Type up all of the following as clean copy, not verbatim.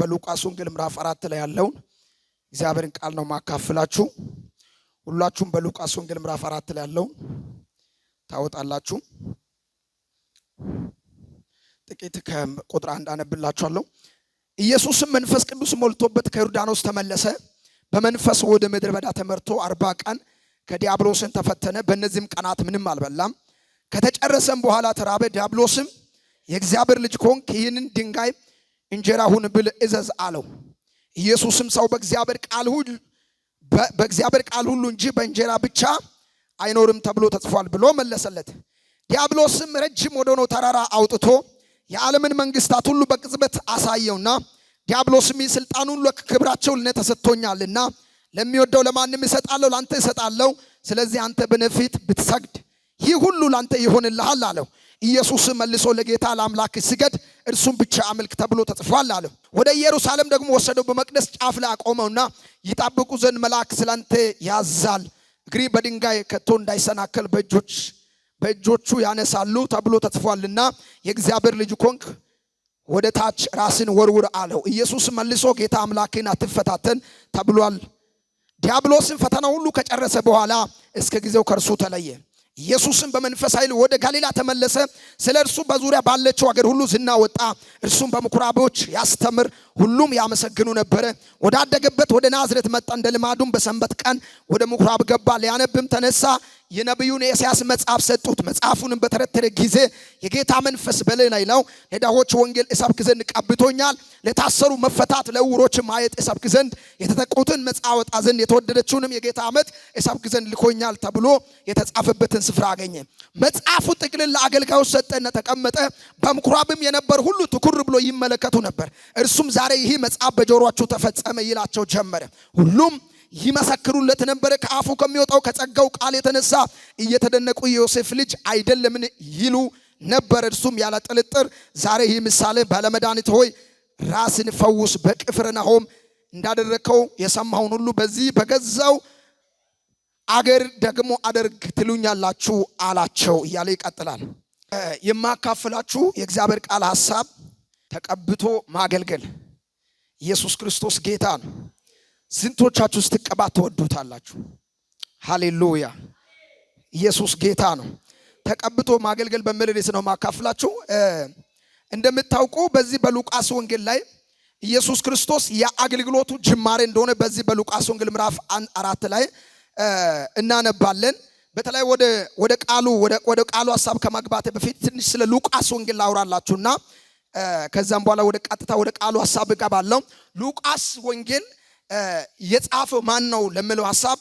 በሉቃስ ወንጌል ምዕራፍ 4 ላይ ያለውን እግዚአብሔርን ቃል ነው ማካፈላችሁ። ሁላችሁም በሉቃስ ወንጌል ምዕራፍ 4 ላይ ያለውን ታወጣላችሁ። ጥቂት ከቁጥር 1 አነብላችኋለሁ። ኢየሱስም መንፈስ ቅዱስ ሞልቶበት ከዮርዳኖስ ተመለሰ። በመንፈስ ወደ ምድረ በዳ ተመርቶ 40 ቀን ከዲያብሎስን ተፈተነ። በእነዚህም ቀናት ምንም አልበላም። ከተጨረሰም በኋላ ተራበ። ዲያብሎስም የእግዚአብሔር ልጅ ከሆንክ ይህንን ድንጋይ እንጀራ ሁን ብል እዘዝ አለው። ኢየሱስም ሰው በእግዚአብሔር ቃል ሁሉ እንጂ በእንጀራ ብቻ አይኖርም ተብሎ ተጽፏል ብሎ መለሰለት። ዲያብሎስም ረጅም ወደሆነው ተራራ አውጥቶ የዓለምን መንግስታት ሁሉ በቅጽበት አሳየውና ዲያብሎስም ስልጣን ሁሉ ክብራቸው ለኔ ተሰጥቶኛልና ለሚወደው ለማንም እሰጣለሁ፣ ላንተ እሰጣለሁ። ስለዚህ አንተ በነፊት ብትሰግድ ይህ ሁሉ ላንተ ይሆንልሃል አለው። ኢየሱስ መልሶ ለጌታ ለአምላክ ስገድ፣ እርሱም ብቻ አምልክ ተብሎ ተጽፏል አለው። ወደ ኢየሩሳሌም ደግሞ ወሰደው። በመቅደስ ጫፍ ላይ አቆመውና ይጠብቁ ዘንድ መልአክ ስላንተ ያዛል፣ እግሪ በድንጋይ ከቶ እንዳይሰናከል በእጆቹ ያነሳሉ ተብሎ ተጽፏልና የእግዚአብሔር ልጅ ኮንክ ወደ ታች ራስን ወርውር አለው። ኢየሱስ መልሶ ጌታ አምላክን አትፈታተን ተብሏል። ዲያብሎስን ፈተና ሁሉ ከጨረሰ በኋላ እስከ ጊዜው ከእርሱ ተለየ። ኢየሱስም በመንፈስ ኃይል ወደ ገሊላ ተመለሰ። ስለ እርሱ በዙሪያ ባለችው አገር ሁሉ ዝና ወጣ። እርሱም በምኩራቦች ያስተምር፣ ሁሉም ያመሰግኑ ነበረ። ወዳደገበት ወደ ናዝሬት መጣ። እንደ ልማዱም በሰንበት ቀን ወደ ምኩራብ ገባ። ሊያነብም ተነሳ። የነቢዩን የኢሳያስ መጽሐፍ ሰጡት። መጽሐፉንም በተረተረ ጊዜ የጌታ መንፈስ በእኔ ላይ ነው፣ ለድሆች ወንጌል እሰብክ ዘንድ ቀብቶኛል፣ ለታሰሩ መፈታት፣ ለዕውሮች ማየት እሰብክ ዘንድ፣ የተጠቁትን ነፃ አወጣ ዘንድ፣ የተወደደችውንም የጌታ ዓመት እሰብክ ዘንድ ልኮኛል ተብሎ የተጻፈበትን ስፍራ አገኘ። መጽሐፉ ጥቅልል ለአገልጋዮች ሰጠና ተቀመጠ። በምኩራብም የነበሩ ሁሉ ትኩር ብሎ ይመለከቱ ነበር። እርሱም ዛሬ ይህ መጽሐፍ በጆሮአችሁ ተፈጸመ ይላቸው ጀመረ። ሁሉም ይመሰክሩለት ነበር። ከአፉ ከሚወጣው ከጸጋው ቃል የተነሳ እየተደነቁ የዮሴፍ ልጅ አይደለምን ይሉ ነበር። እርሱም ያለ ጥርጥር ዛሬ ይህ ምሳሌ ባለመድኃኒት ሆይ ራስን ፈውስ፣ በቅፍርናሆም እንዳደረከው የሰማውን ሁሉ በዚህ በገዛው አገር ደግሞ አደርግ ትሉኛላችሁ አላቸው እያለ ይቀጥላል። የማካፈላችሁ የእግዚአብሔር ቃል ሐሳብ ተቀብቶ ማገልገል። ኢየሱስ ክርስቶስ ጌታ ነው። ስንቶቻችሁ ስትቀባት ትወዱታላችሁ? ሃሌሉያ! ኢየሱስ ጌታ ነው። ተቀብቶ ማገልገል በሚል ርዕስ ነው ማካፈላችሁ። እንደምታውቁ በዚህ በሉቃስ ወንጌል ላይ ኢየሱስ ክርስቶስ የአገልግሎቱ ጅማሬ እንደሆነ በዚህ በሉቃስ ወንጌል ምዕራፍ 4 ላይ እናነባለን። በተለይ ወደ ቃሉ ሐሳብ ከመግባቴ በፊት ትንሽ ስለ ሉቃስ ወንጌል ላውራላችሁና ከዛም በኋላ ወደ ቀጥታ ወደ ቃሉ ሐሳብ እገባለሁ። ሉቃስ ወንጌል የጻፈው ማን ነው ለሚለው ሐሳብ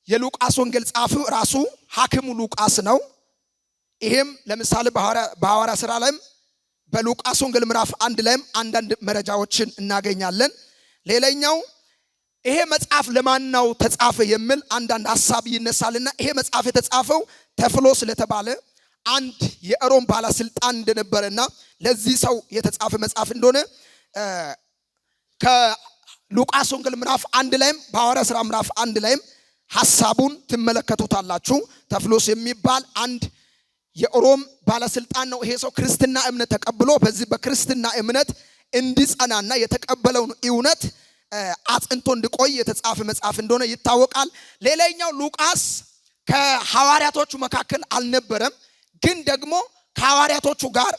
የሉቃስ ወንጌል ጻፈው ራሱ ሐኪሙ ሉቃስ ነው። ይሄም ለምሳሌ በሐዋርያ ሥራ ላይም በሉቃስ ወንጌል ምዕራፍ 1 ላይም አንዳንድ መረጃዎችን እናገኛለን። ሌላኛው ይሄ መጽሐፍ ለማን ነው ተጻፈ የሚል አንዳንድ ሐሳብ ይነሳልና ይሄ መጽሐፍ የተጻፈው ተፍሎስ ለተባለ አንድ የሮም ባለስልጣን እንደነበረና ለዚህ ሰው የተጻፈ መጽሐፍ እንደሆነ ከሉቃስ ወንጌል ምዕራፍ 1 ላይም በሐዋርያ ሥራ ምዕራፍ 1 ላይም ሐሳቡን ትመለከቱታላችሁ። ተፍሎስ የሚባል አንድ የሮም ባለስልጣን ነው። ይሄ ሰው ክርስትና እምነት ተቀብሎ በዚህ በክርስትና እምነት እንዲጸናና የተቀበለውን እውነት አጽንቶ እንዲቆይ የተጻፈ መጽሐፍ እንደሆነ ይታወቃል። ሌላኛው ሉቃስ ከሐዋርያቶቹ መካከል አልነበረም፣ ግን ደግሞ ከሐዋርያቶቹ ጋር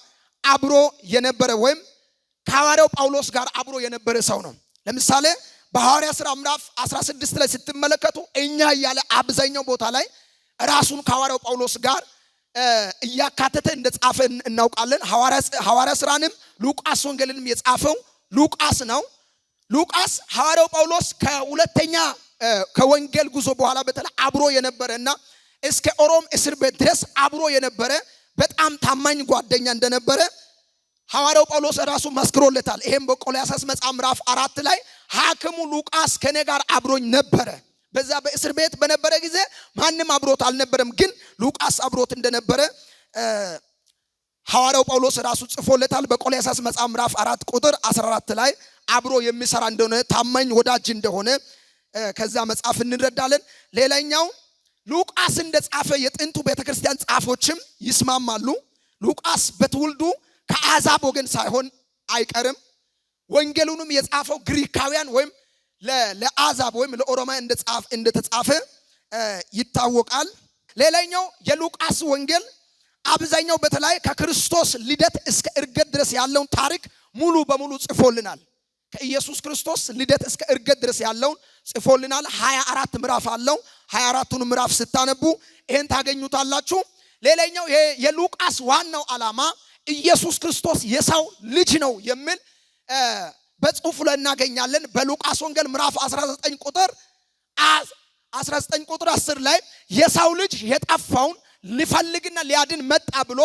አብሮ የነበረ ወይም ከሐዋርያው ጳውሎስ ጋር አብሮ የነበረ ሰው ነው። ለምሳሌ በሐዋርያ ሥራ ምዕራፍ 16 ላይ ስትመለከቱ እኛ እያለ አብዛኛው ቦታ ላይ ራሱን ከሐዋርያው ጳውሎስ ጋር እያካተተ እንደጻፈ እናውቃለን። ሐዋርያ ሥራንም ሉቃስ ወንጌልንም የጻፈው ሉቃስ ነው። ሉቃስ ሐዋርያው ጳውሎስ ከሁለተኛ ከወንጌል ጉዞ በኋላ በተለይ አብሮ የነበረና እስከ ሮም እስር ቤት ድረስ አብሮ የነበረ በጣም ታማኝ ጓደኛ እንደነበረ ሐዋርያው ጳውሎስ ራሱ መስክሮለታል። ይሄም በቆላስይስ መጽሐፍ ምዕራፍ 4 ላይ ሐኪሙ ሉቃስ ከኔ ጋር አብሮኝ ነበረ። በዛ በእስር ቤት በነበረ ጊዜ ማንም አብሮት አልነበረም፣ ግን ሉቃስ አብሮት እንደነበረ ሐዋርያው ጳውሎስ ራሱ ጽፎለታል። በቆላስይስ መጽሐፍ ምዕራፍ 4 ቁጥር 14 ላይ አብሮ የሚሰራ እንደሆነ ታማኝ ወዳጅ እንደሆነ ከዛ መጽሐፍ እንረዳለን። ሌላኛው ሉቃስ እንደጻፈ የጥንቱ ቤተክርስቲያን ጻፎችም ይስማማሉ። ሉቃስ በትውልዱ ከአሕዛብ ወገን ሳይሆን አይቀርም። ወንጌሉንም የጻፈው ግሪካውያን ወይም ለአሕዛብ ወይም ለኦሮማይ እንደተጻፈ ይታወቃል። ሌላኛው የሉቃስ ወንጌል አብዛኛው በተለይ ከክርስቶስ ልደት እስከ እርገት ድረስ ያለውን ታሪክ ሙሉ በሙሉ ጽፎልናል። ከኢየሱስ ክርስቶስ ልደት እስከ እርገት ድረስ ያለውን ጽፎልናል። 24 ምዕራፍ አለው። 24ቱን ምዕራፍ ስታነቡ ይሄን ታገኙታላችሁ። ሌላኛው የሉቃስ ዋናው ዓላማ ኢየሱስ ክርስቶስ የሰው ልጅ ነው የሚል በጽሁፉ ላይ እናገኛለን። በሉቃስ ወንጌል ምዕራፍ 19 ቁጥር 10 ላይ የሰው ልጅ የጠፋውን ሊፈልግና ሊያድን መጣ ብሎ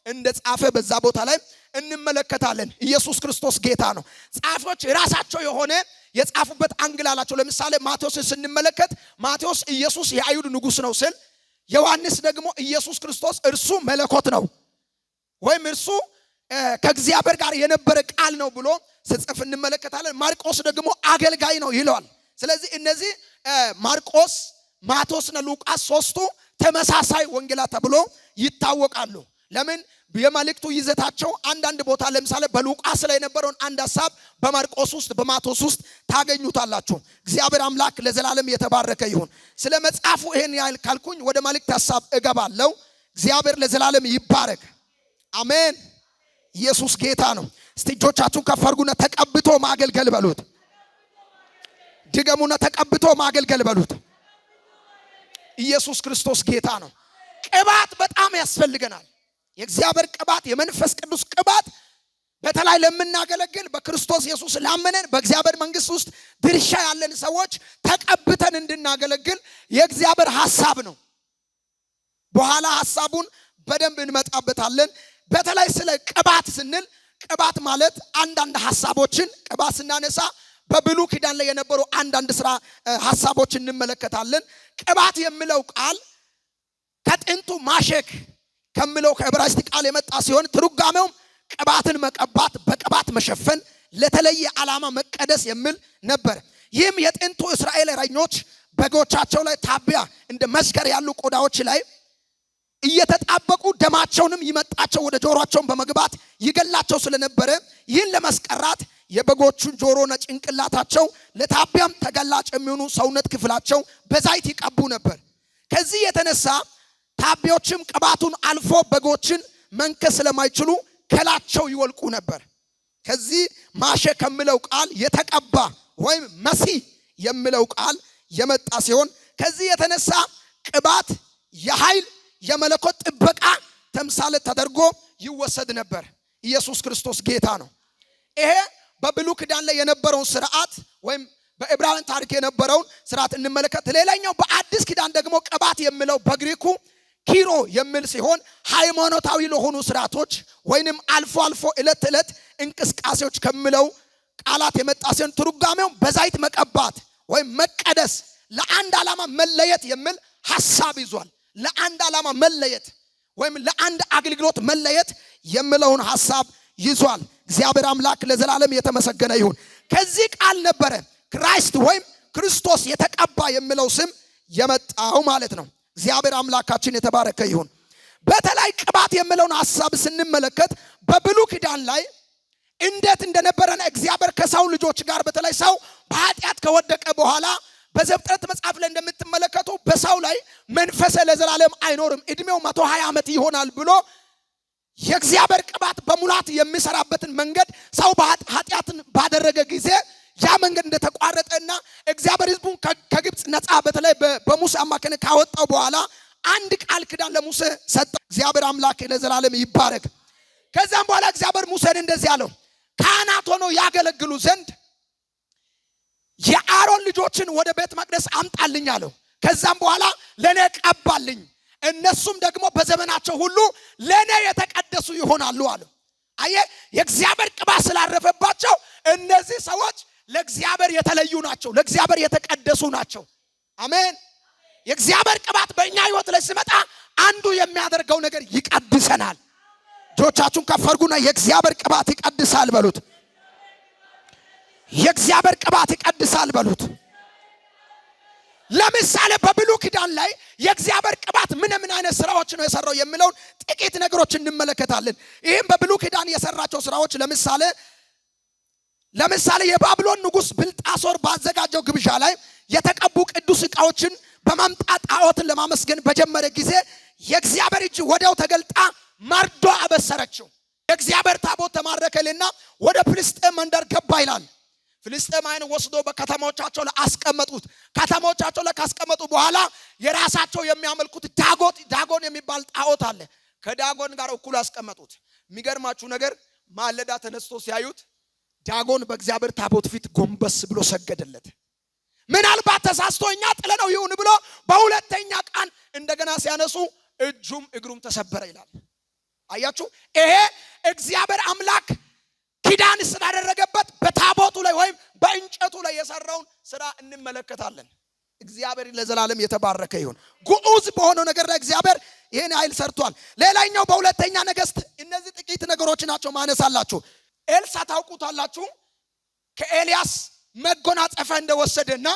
እንደጻፈ በዛ ቦታ ላይ እንመለከታለን። ኢየሱስ ክርስቶስ ጌታ ነው። ጻፎች ራሳቸው የሆነ የጻፉበት አንግል አላቸው። ለምሳሌ ማቴዎስን ስንመለከት ማቴዎስ ኢየሱስ የአይሁድ ንጉሥ ነው ሲል፣ ዮሐንስ ደግሞ ኢየሱስ ክርስቶስ እርሱ መለኮት ነው ወይም እርሱ ከእግዚአብሔር ጋር የነበረ ቃል ነው ብሎ ሲጽፍ እንመለከታለን። ማርቆስ ደግሞ አገልጋይ ነው ይለዋል። ስለዚህ እነዚህ ማርቆስ፣ ማቴዎስና ሉቃስ ሶስቱ ተመሳሳይ ወንጌላት ተብሎ ይታወቃሉ። ለምን? የመልእክቱ ይዘታቸው አንዳንድ ቦታ ለምሳሌ በሉቃስ ላይ የነበረውን አንድ ሐሳብ በማርቆስ ውስጥ በማቴዎስ ውስጥ ታገኙታላችሁ። እግዚአብሔር አምላክ ለዘላለም የተባረከ ይሁን። ስለ መጽሐፉ ይሄን ያህል ካልኩኝ ወደ መልእክት ሐሳብ እገባለሁ። እግዚአብሔር ለዘላለም ይባረክ። አሜን። ኢየሱስ ጌታ ነው። እስቲ እጆቻችሁን ከፍ አድርጉና ተቀብቶ ማገልገል በሉት። ድገሙና ተቀብቶ ማገልገል በሉት። ኢየሱስ ክርስቶስ ጌታ ነው። ቅባት በጣም ያስፈልገናል። የእግዚአብሔር ቅባት፣ የመንፈስ ቅዱስ ቅባት በተለይ ለምናገለግል በክርስቶስ ኢየሱስ ላመነን በእግዚአብሔር መንግስት ውስጥ ድርሻ ያለን ሰዎች ተቀብተን እንድናገለግል የእግዚአብሔር ሐሳብ ነው። በኋላ ሐሳቡን በደንብ እንመጣበታለን። በተለይ ስለ ቅባት ስንል ቅባት ማለት አንዳንድ ሐሳቦችን ቅባት ስናነሳ በብሉይ ኪዳን ላይ የነበሩ አንዳንድ ስራ ሐሳቦችን እንመለከታለን። ቅባት የሚለው ቃል ከጥንቱ ማሸክ ከሚለው ከዕብራይስጥ ቃል የመጣ ሲሆን ትርጓሜውም ቅባትን መቀባት፣ በቅባት መሸፈን፣ ለተለየ ዓላማ መቀደስ የሚል ነበር። ይህም የጥንቱ እስራኤል እረኞች በጎቻቸው ላይ ታቢያ እንደ መስከር ያሉ ቆዳዎች ላይ እየተጣበቁ ደማቸውንም ይመጣቸው ወደ ጆሮአቸውን በመግባት ይገላቸው ስለነበረ ይህን ለመስቀራት የበጎቹን ጆሮና ጭንቅላታቸው ለታቢያም ተገላጭ የሚሆኑ ሰውነት ክፍላቸው በዛይት ይቀቡ ነበር። ከዚህ የተነሳ ታቢዎችም ቅባቱን አልፎ በጎችን መንከስ ስለማይችሉ ከላቸው ይወልቁ ነበር። ከዚህ ማሸ ከሚለው ቃል የተቀባ ወይም መሲህ የሚለው ቃል የመጣ ሲሆን ከዚህ የተነሳ ቅባት የኃይል የመለኮት ጥበቃ ተምሳሌ ተደርጎ ይወሰድ ነበር። ኢየሱስ ክርስቶስ ጌታ ነው። ይሄ በብሉይ ኪዳን ላይ የነበረውን ስርዓት ወይም በዕብራውያን ታሪክ የነበረውን ስርዓት እንመለከት። ሌላኛው በአዲስ ኪዳን ደግሞ ቅባት የሚለው በግሪኩ ኪሮ የሚል ሲሆን ሃይማኖታዊ ለሆኑ ስርዓቶች ወይንም አልፎ አልፎ ዕለት ዕለት እንቅስቃሴዎች ከሚለው ቃላት የመጣ ሲሆን ትርጓሜው በዛይት መቀባት ወይም መቀደስ፣ ለአንድ ዓላማ መለየት የሚል ሐሳብ ይዟል። ለአንድ ዓላማ መለየት ወይም ለአንድ አገልግሎት መለየት የሚለውን ሐሳብ ይዟል። እግዚአብሔር አምላክ ለዘላለም የተመሰገነ ይሁን። ከዚህ ቃል ነበረ ክራይስት ወይም ክርስቶስ የተቀባ የሚለው ስም የመጣው ማለት ነው። እግዚአብሔር አምላካችን የተባረከ ይሁን። በተለይ ቅባት የሚለውን ሐሳብ ስንመለከት በብሉይ ኪዳን ላይ እንዴት እንደነበረና እግዚአብሔር ከሰው ልጆች ጋር በተለይ ሰው በኃጢአት ከወደቀ በኋላ በዘፍጥረት መጽሐፍ ላይ እንደምትመለከቱ በሰው ላይ መንፈስ ለዘላለም አይኖርም፣ እድሜው 120 ዓመት ይሆናል ብሎ የእግዚአብሔር ቅባት በሙላት የሚሰራበትን መንገድ ሰው ኃጢአትን ባደረገ ጊዜ ያ መንገድ እንደተቋረጠና እግዚአብሔር ሕዝቡን ከግብፅ ነፃ በተለይ በሙሴ አማካኝነት ካወጣው በኋላ አንድ ቃል ኪዳን ለሙሴ ሰጠ። እግዚአብሔር አምላክ ለዘላለም ይባረክ። ከዛም በኋላ እግዚአብሔር ሙሴን እንደዚህ አለው፣ ካህናት ሆነው ያገለግሉ ዘንድ የአሮን ልጆችን ወደ ቤተ መቅደስ አምጣልኝ አለው። ከዛም በኋላ ለኔ ቀባልኝ፣ እነሱም ደግሞ በዘመናቸው ሁሉ ለኔ የተቀደሱ ይሆናሉ አለው። አየህ፣ የእግዚአብሔር ቅባት ስላረፈባቸው እነዚህ ሰዎች ለእግዚአብሔር የተለዩ ናቸው፣ ለእግዚአብሔር የተቀደሱ ናቸው። አሜን። የእግዚአብሔር ቅባት በእኛ ህይወት ላይ ሲመጣ አንዱ የሚያደርገው ነገር ይቀድሰናል። እጆቻችሁን ከፍ አድርጉና የእግዚአብሔር ቅባት ይቀድሳል በሉት። የእግዚአብሔር ቅባት ይቀድሳል በሉት። ለምሳሌ በብሉይ ኪዳን ላይ የእግዚአብሔር ቅባት ምን አይነት ስራዎች ነው የሰራው የሚለውን ጥቂት ነገሮች እንመለከታለን። ይህም በብሉይ ኪዳን የሰራቸው ስራዎች ለምሳሌ ለምሳሌ የባቢሎን ንጉስ ብልጣሶር ባዘጋጀው ግብዣ ላይ የተቀቡ ቅዱስ ዕቃዎችን በማምጣት ጣዖትን ለማመስገን በጀመረ ጊዜ የእግዚአብሔር እጅ ወዲያው ተገልጣ መርዶ አበሰረችው። የእግዚአብሔር ታቦት ተማረከልና ወደ ፍልስጤም መንደር ገባ ይላል። ፍልስጤማውያን ወስዶ በከተሞቻቸው ላይ አስቀመጡት። ከተሞቻቸው ላይ ካስቀመጡ በኋላ የራሳቸው የሚያመልኩት ዳጎን የሚባል ጣዖት አለ። ከዳጎን ጋር እኩል አስቀመጡት። የሚገርማችሁ ነገር ማለዳ ተነስቶ ሲያዩት ዳጎን በእግዚአብሔር ታቦት ፊት ጎንበስ ብሎ ሰገደለት። ምናልባት ተሳስቶኛ ጥለነው ይሁን ብሎ በሁለተኛ ቀን እንደገና ሲያነሱ እጁም እግሩም ተሰበረ ይላል። አያችሁ፣ ይሄ እግዚአብሔር አምላክ ኪዳን ስላደረገበት በታቦቱ ላይ ወይም በእንጨቱ ላይ የሰራውን ስራ እንመለከታለን። እግዚአብሔር ለዘላለም የተባረከ ይሁን። ጉዑዝ በሆነው ነገር ላይ እግዚአብሔር ይሄን ኃይል ሰርቷል። ሌላኛው በሁለተኛ ነገሥት እነዚህ ጥቂት ነገሮች ናቸው ማነሳላችሁ። ኤልሳ ታውቁታላችሁ። ከኤልያስ መጎናጸፊያ እንደወሰደና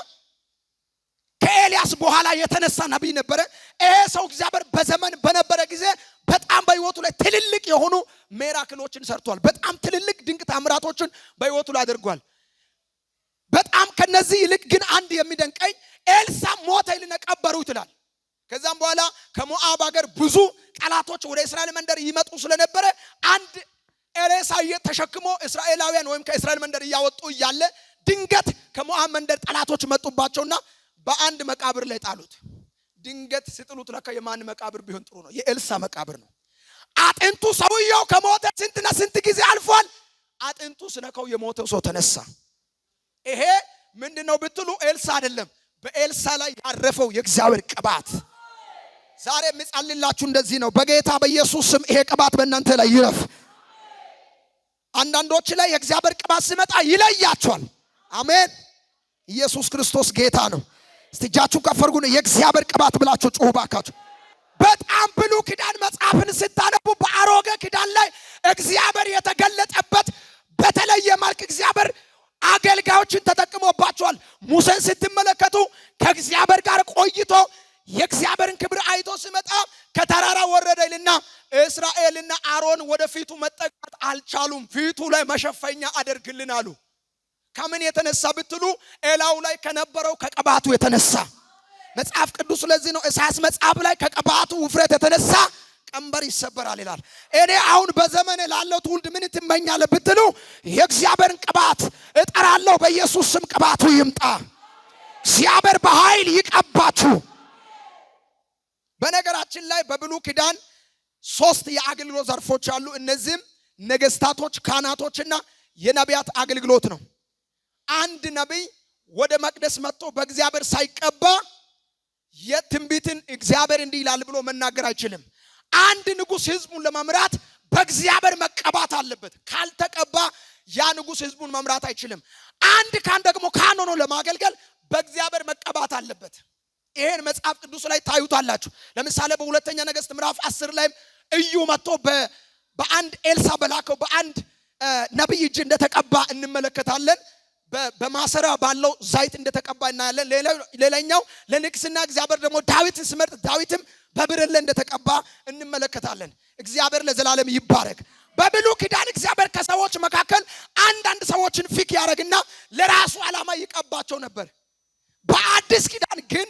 ከኤልያስ በኋላ የተነሳ ነቢይ ነበረ። ይሄ ሰው እግዚአብሔር በዘመን በነበረ ጊዜ በጣም በህይወቱ ላይ ትልልቅ የሆኑ ሚራክሎችን ሰርቷል። በጣም ትልልቅ ድንቅ ታምራቶችን በህይወቱ ላይ አድርጓል። በጣም ከነዚህ ይልቅ ግን አንድ የሚደንቀኝ ኤልሳ ሞተ ይልና ቀበሩት ይላል። ከዛም በኋላ ከሞዓብ ሀገር ብዙ ጠላቶች ወደ እስራኤል መንደር ይመጡ ስለነበረ አንድ ኤልሳ ተሸክሞ እስራኤላውያን ወይም ከእስራኤል መንደር እያወጡ እያለ ድንገት ከሞዓብ መንደር ጠላቶች መጡባቸውና በአንድ መቃብር ላይ ጣሉት። ድንገት ሲጥሉት ለካ የማን መቃብር ቢሆን ጥሩ ነው? የኤልሳ መቃብር ነው። አጥንቱ ሰውየው ከሞተ ስንትና ስንት ጊዜ አልፏል። አጥንቱ ስነካው የሞተው ሰው ተነሳ። ይሄ ምንድነው ብትሉ ኤልሳ አይደለም፣ በኤልሳ ላይ ያረፈው የእግዚአብሔር ቅባት። ዛሬ የምጸልላችሁ እንደዚህ ነው። በጌታ በኢየሱስ ስም ይሄ ቅባት በእናንተ ላይ ይረፍ። አንዳንዶች ላይ የእግዚአብሔር ቅባት ሲመጣ ይለያቸዋል። አሜን። ኢየሱስ ክርስቶስ ጌታ ነው። እስቲ እጃችሁ ከፍ አድርጉና የእግዚአብሔር ቅባት ብላችሁ ጮሁ ባካችሁ። በጣም ብሉይ ኪዳን መጽሐፍን ስታነቡ በአሮጌ ኪዳን ላይ እግዚአብሔር የተገለጠበት በተለየ መልክ እግዚአብሔር አገልጋዮችን ተጠቅሞባቸዋል። ሙሴን ስትመለከቱ ከእግዚአብሔር ጋር ቆይቶ የእግዚአብሔርን ክብር አይቶ ሲመጣ ከተራራ ወረደ ይልና እስራኤልና አሮን ወደፊቱ መጠጋት አልቻሉም። ፊቱ ላይ መሸፈኛ አድርግልን አሉ። ከምን የተነሳ ብትሉ ኤላው ላይ ከነበረው ከቅባቱ የተነሳ። መጽሐፍ ቅዱስ ስለዚህ ነው ኢሳይያስ መጽሐፍ ላይ ከቅባቱ ውፍረት የተነሳ ቀንበር ይሰበራል ይላል። እኔ አሁን በዘመኔ ላለው ትውልድ ምን ትመኛለህ ብትሉ የእግዚአብሔርን ቅባት እጠራለሁ። በኢየሱስ ስም ቅባቱ ይምጣ። እግዚአብሔር በኃይል ይቀባችሁ። በነገራችን ላይ በብሉይ ኪዳን 3 የአገልግሎት ዘርፎች አሉ። እነዚህም ነገስታቶች፣ ካህናቶችና የነቢያት አገልግሎት ነው። አንድ ነቢይ ወደ መቅደስ መጥቶ በእግዚአብሔር ሳይቀባ የትንቢትን እግዚአብሔር እንዲህ ይላል ብሎ መናገር አይችልም። አንድ ንጉስ ህዝቡን ለመምራት በእግዚአብሔር መቀባት አለበት። ካልተቀባ ያ ንጉስ ህዝቡን መምራት አይችልም። አንድ ካህን ደግሞ ካህን ሆኖ ለማገልገል በእግዚአብሔር መቀባት አለበት። ይሄን መጽሐፍ ቅዱስ ላይ ታዩታላችሁ። ለምሳሌ በሁለተኛ ነገሥት ምዕራፍ 10 ላይ እዩ መጥቶ በአንድ ኤልሳ በላከው በአንድ ነቢይ እጅ እንደተቀባ እንመለከታለን። በማሰራ ባለው ዘይት እንደተቀባ እናያለን። ሌላኛው ለንግስና እግዚአብሔር ደግሞ ዳዊትን ሲመርጥ ዳዊትም በብርሌ እንደተቀባ እንመለከታለን። እግዚአብሔር ለዘላለም ይባረክ። በብሉይ ኪዳን እግዚአብሔር ከሰዎች መካከል አንዳንድ ሰዎችን ፊክ ያደርግና ለራሱ ዓላማ ይቀባቸው ነበር። በአዲስ ኪዳን ግን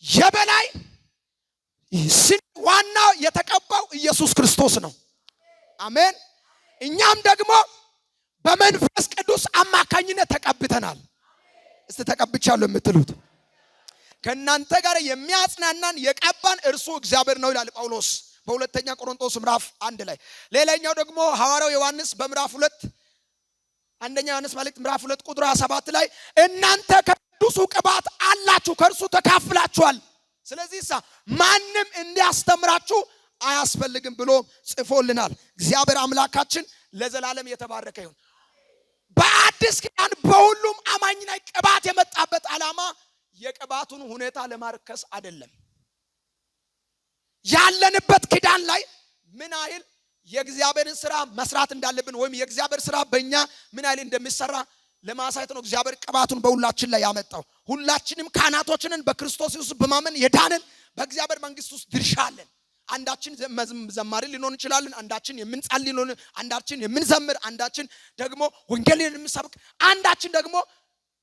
የበላይ ዋናው የተቀባው ኢየሱስ ክርስቶስ ነው። አሜን። እኛም ደግሞ በመንፈስ ቅዱስ አማካኝነት ተቀብተናል። እስቲ ተቀብቻለሁ የምትሉት ከእናንተ ጋር የሚያጽናናን የቀባን እርሱ እግዚአብሔር ነው ይላል ጳውሎስ በሁለተኛ ቆሮንቶስ ምዕራፍ 1 ላይ። ሌላኛው ደግሞ ሐዋርያው ዮሐንስ በምዕራፍ 2 አንደኛ ዮሐንስ መልእክት ምዕራፍ 2 ቁጥር 7 ላይ እናንተ ከቅዱሱ ቅባት አላችሁ፣ ከእርሱ ተካፍላችኋል። ስለዚህ ማንም እንዲያስተምራችሁ አያስፈልግም ብሎ ጽፎልናል። እግዚአብሔር አምላካችን ለዘላለም የተባረከ ይሁን። በአዲስ ኪዳን በሁሉም አማኝ ላይ ቅባት የመጣበት ዓላማ የቅባቱን ሁኔታ ለማርከስ አይደለም። ያለንበት ኪዳን ላይ ምን አይል የእግዚአብሔርን ስራ መስራት እንዳለብን ወይም የእግዚአብሔር ስራ በእኛ ምን አይል እንደሚሰራ ለማሳየት ነው እግዚአብሔር ቅባቱን በሁላችን ላይ ያመጣው። ሁላችንም ካህናቶችንን በክርስቶስ ኢየሱስ በማመን የዳንን በእግዚአብሔር መንግስት ውስጥ ድርሻ አለን። አንዳችን ዘማሪ ሊሆን ይችላል፣ አንዳችን የምንጸልይ ሊሆን፣ አንዳችን የምንዘምር፣ አንዳችን ደግሞ ወንጌልን የምንሰብክ፣ አንዳችን ደግሞ